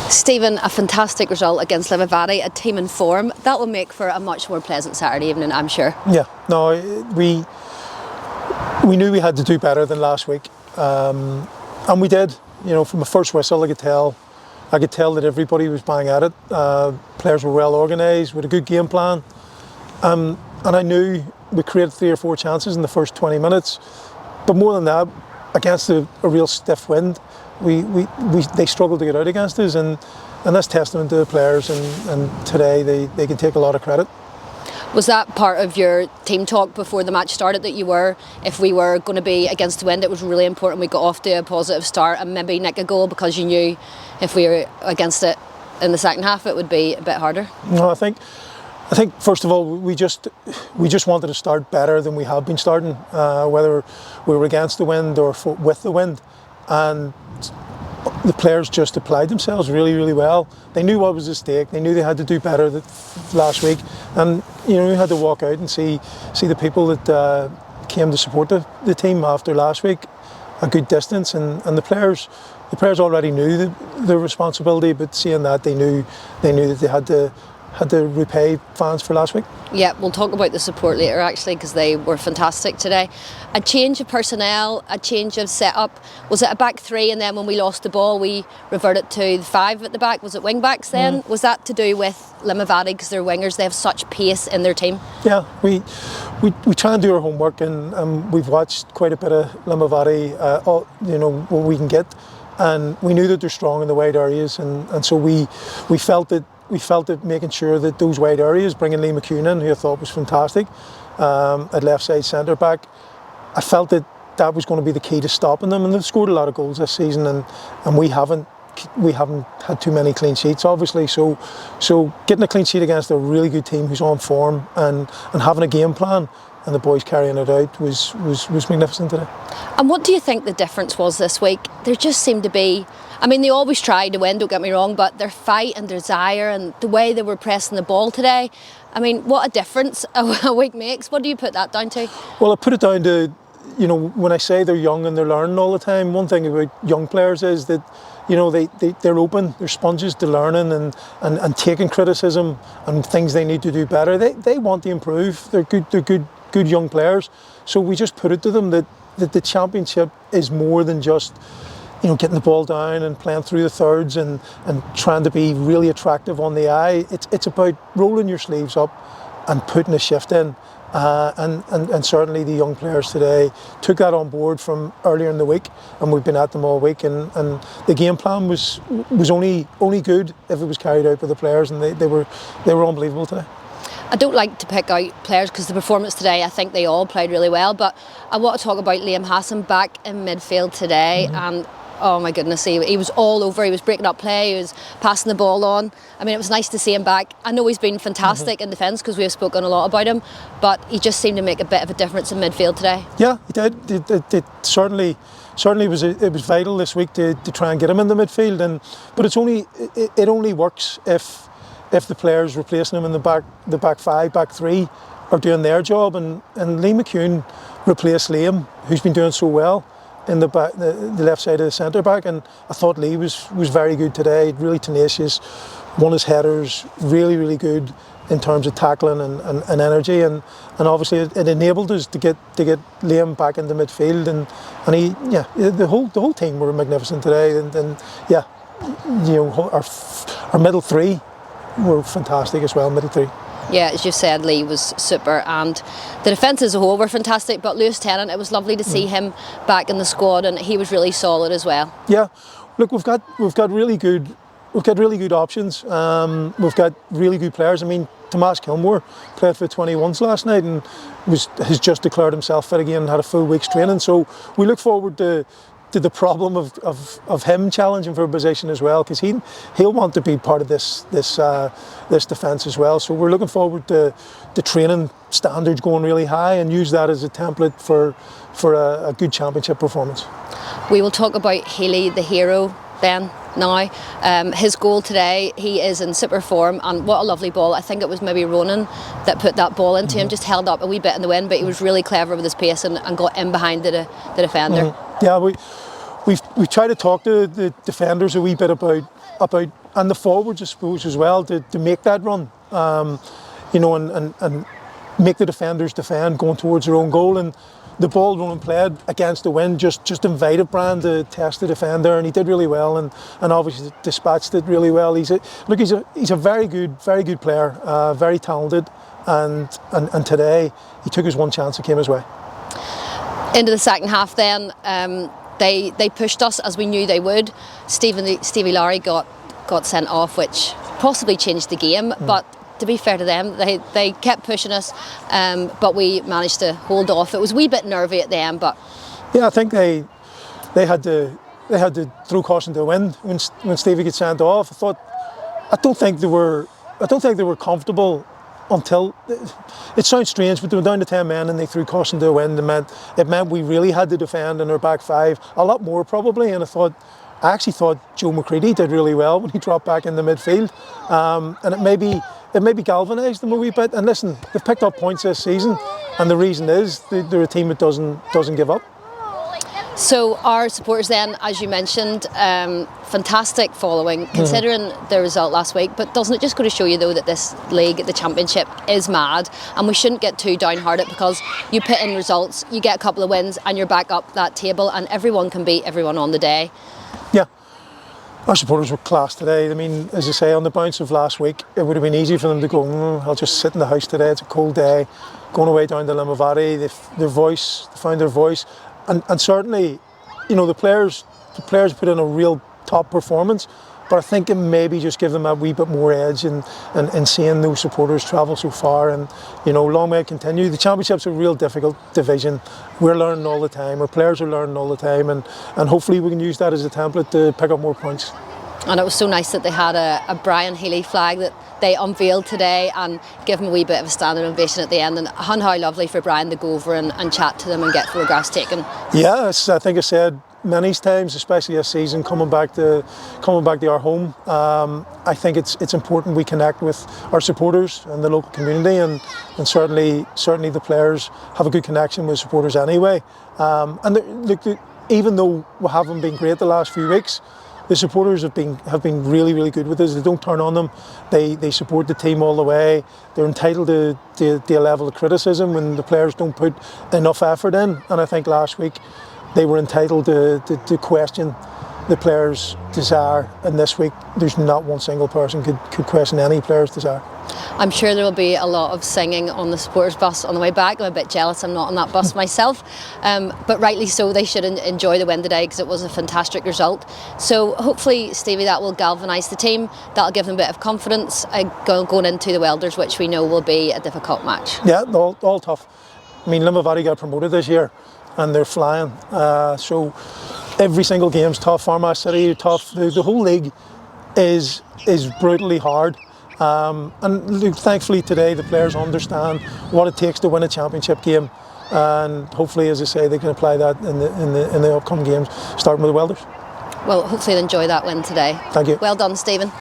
Stephen, a fantastic result against Limavady, a team in form. That will make for a much more pleasant Saturday evening, I'm sure. Yeah, no, we knew we had to do better than last week, and we did. You know, from the first whistle, I could tell that everybody was bang at it. Players were well organised with a good game plan, and I knew we created 3 or 4 chances in the first 20 minutes. But more than that, against a real stiff wind, they struggled to get out against us, and that's testament to the players. And today they can take a lot of credit. Was that part of your team talk before the match started, that if we were going to be against the wind, it was really important we got off to a positive start and maybe nick a goal, because you knew if we were against it in the second half it would be a bit harder? No, I think first of all we just wanted to start better than we have been starting, whether we were against the wind or with the wind, and the players just applied themselves really, really well. They knew what was at stake. They knew they had to do better last week, and you know, we had to walk out and see the people that came to support the team after last week a good distance, and the players already knew the responsibility, but seeing that, they knew that they had to repay fans for last week. Yeah, we'll talk about the support later actually, because they were fantastic today. A change of personnel, a change of setup. Was it a back 3, and then when we lost the ball we reverted to the 5 at the back? Was it wing backs then? Was that to do with Limavady, because their wingers, they have such pace in their team? Yeah, we try and do our homework, and we've watched quite a bit of Limavady, you know, what we can get, and we knew that they're strong in the wide areas, and so we felt that making sure that those wide areas, bringing Lee McCune in, who I thought was fantastic, at left side centre back, I felt that was going to be the key to stopping them. And they've scored a lot of goals this season, and we haven't had too many clean sheets, obviously. So getting a clean sheet against a really good team who's on form and having a game plan, and the boys carrying it out was magnificent today. And what do you think the difference was this week? There just seemed to be, I mean, they always try to win, don't get me wrong, but their fight and desire and the way they were pressing the ball today, I mean, what a difference a week makes. What do you put that down to? Well, I put it down to, you know, when I say they're young and they're learning all the time, one thing about young players is that, you know, they're open, they're sponges to learning and taking criticism and things they need to do better. They want to improve. They're good young players. So we just put it to them that the championship is more than just, you know, getting the ball down and playing through the thirds and trying to be really attractive on the eye. It's about rolling your sleeves up and putting a shift in. And certainly the young players today took that on board from earlier in the week, and we've been at them all week, and the game plan was only good if it was carried out by the players, and they were unbelievable today. I don't like to pick out players because the performance today, I think they all played really well, but I want to talk about Liam Hassan back in midfield today, and oh my goodness, he was all over. He was breaking up play, he was passing the ball on. I mean, it was nice to see him back. I know he's been fantastic in defence because we have spoken a lot about him, but he just seemed to make a bit of a difference in midfield today. Yeah, he did. It certainly was vital this week to try and get him in the midfield, but it only works if the players replacing him in the back 5, back 3 are doing their job, and Lee McCune replaced Liam, who's been doing so well in the left side of the centre back, and I thought Lee was very good today, really tenacious, won his headers, really good in terms of tackling and energy, and obviously it enabled us to get Liam back into midfield, and he, yeah, the whole team were magnificent today, and yeah, you know, our middle 3 were fantastic as well, middle 3. Yeah, as you said, Lee was super, and the defence as a whole were fantastic, but Lewis Tennant, it was lovely to see him back in the squad, and he was really solid as well. Yeah, look, we've got really good options. We've got really good players. I mean, Tomas Kilmore played for the 21s last night and has just declared himself fit again and had a full week's training. So we look forward to the problem of him challenging for a position as well, because he'll want to be part of this defence as well. So we're looking forward to the training standards going really high and use that as a template for a good championship performance. We will talk about Healy, the hero, then now. His goal today, he is in super form, and what a lovely ball. I think it was maybe Ronan that put that ball into him, just held up a wee bit in the wind, but he was really clever with his pace and got in behind the defender. Yeah, we try to talk to the defenders a wee bit about and the forwards, I suppose, as well, to make that run, you know, and make the defenders defend going towards their own goal. And the ball running played against the wind just invited Brian to test the defender, and he did really well, and obviously dispatched it really well. He's a very good player, very talented, and today he took his one chance that came his way. Into the second half then, they pushed us as we knew they would. Stevie Lowry got sent off, which possibly changed the game, but to be fair to them, they kept pushing us, but we managed to hold off. It was a wee bit nervy at the end, but yeah, I think they had to throw caution to the wind when Stevie got sent off. I don't think they were comfortable until it sounds strange, but they were down to 10 men and they threw caution to the wind. It meant we really had to defend in our back five a lot more probably. And I actually thought Joe McCready did really well when he dropped back in the midfield, and it maybe galvanised them a wee bit. And listen, they've picked up points this season, and the reason is they're a team that doesn't give up. So our supporters then, as you mentioned, fantastic following considering the result last week, but doesn't it just go to show you though that this league, the championship, is mad, and we shouldn't get too downhearted, because you put in results, you get a couple of wins and you're back up that table, and everyone can beat everyone on the day. Yeah, our supporters were class today. I mean, as I say, on the bounce of last week, it would have been easy for them to go, I'll just sit in the house today, it's a cold day, going away down to Limavady. They found their voice. And certainly, you know, the players put in a real top performance, but I think it maybe just give them a wee bit more edge in seeing those supporters travel so far, and, you know, long may it continue. The championship's a real difficult division. We're learning all the time, our players are learning all the time, and hopefully we can use that as a template to pick up more points. And it was so nice that they had a Brian Healy flag that they unveiled today and give him a wee bit of a standing ovation at the end. And how lovely for Brian to go over and chat to them and get photographs taken. Yeah, I think I said many times, especially this season, coming back to our home. I think it's important we connect with our supporters and the local community, and certainly the players have a good connection with supporters anyway. Even though we haven't been great the last few weeks, the supporters have been really, really good with us. They don't turn on them. They support the team all the way. They're entitled to a level of criticism when the players don't put enough effort in. And I think last week they were entitled to question the players' desire. And this week there's not one single person could question any player's desire. I'm sure there will be a lot of singing on the supporters bus on the way back. I'm a bit jealous I'm not on that bus myself, but rightly so. They should enjoy the win today because it was a fantastic result. So hopefully, Stevie, that will galvanise the team. That'll give them a bit of confidence going into the Welders, which we know will be a difficult match. Yeah, all tough. I mean, Limavady got promoted this year and they're flying, so every single game's tough. Armagh City tough. The whole league is brutally hard. And look, thankfully today the players understand what it takes to win a championship game, and hopefully, as I say, they can apply that in the upcoming games, starting with the Welders. Well, hopefully they enjoy that win today. Thank you. Well done, Stephen.